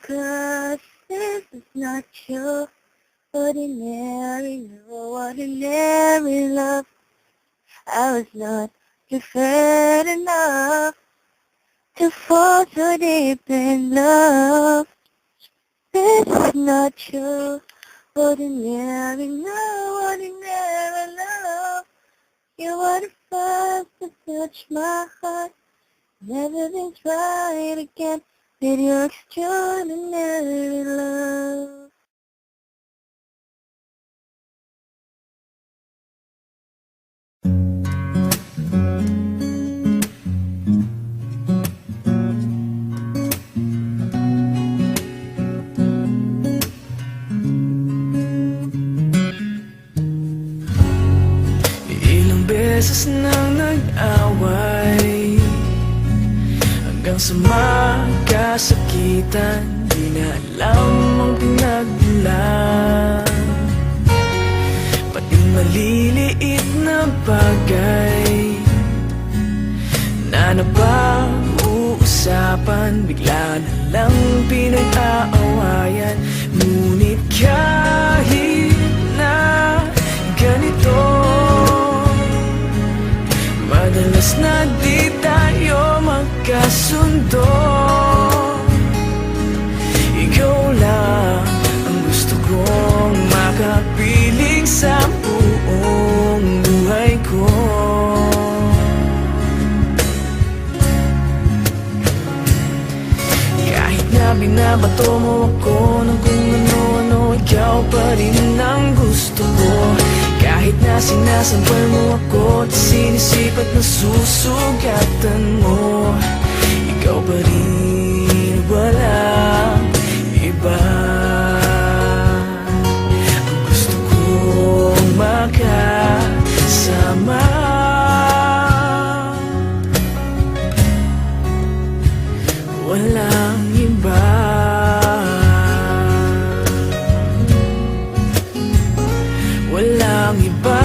'Cause this is not your ordinary love. I was not prepared enough to fall so deep in love. This is not your ordinary love. You were the first to touch my heart. Never been tried again with your extraordinary love. Ilang beses nang nag-away hanggang sa magkasakitan, di na alam ang pinagmulan. Pati maliliit na bagay na napag-uusapan, bigla na lang pinag-aawayan. Ngunit kahit na ganito, madalas na di tayo magkasundo. Ikaw lang ang gusto kong makapiling sa buong buhay ko. Kahit na binabato mo ako ng kung ano-ano, ikaw pa rin ang gusto ko. Kahit na sinasampal mo ako at sinisipat na susugatan mo, ikaw pa rin, walang iba. Ang gusto kong makasama, walang iba. Walang iba.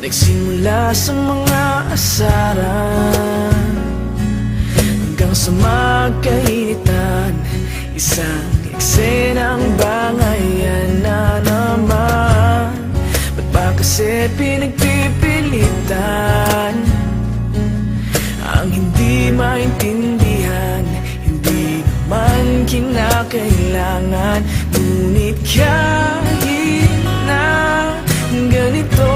Nagsimula sa mga asaran hanggang sa magkainitan, isang eksenang bangayan na naman. Ba't ba kasi pinagpipilitan ang hindi maintindihan? Hindi naman kinakailangan. Ngunit kahit na ganito,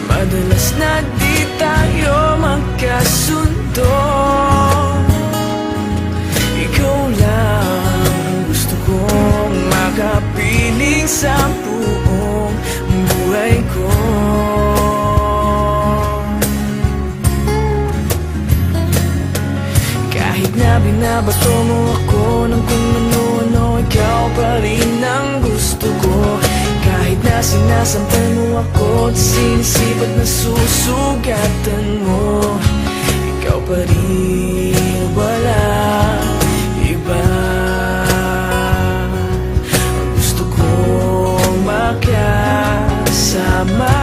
madalas na di tayo magkasundo. Ikaw lang ang gusto kong makapiling sa buong buhay ko. Kahit na binabato mo ako ng kung ano-ano, ikaw pa rin ang gusto ko. Kahit na sinasampal mo ako at sinisipat na susugatan mo, ikaw pa rin, walang iba. Ang gusto kong makasama,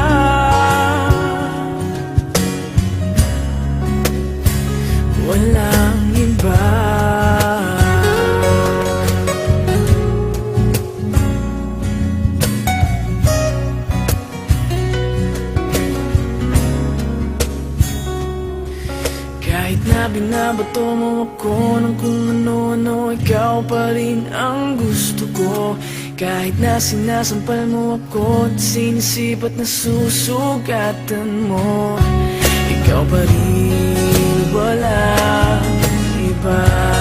walang iba. Kahit na binabato mo ako ng kung ano-ano, ikaw pa rin ang gusto ko. Kahit na sinasampal mo ako at sinisipat na susugatan mo, ikaw pa rin, walang iba.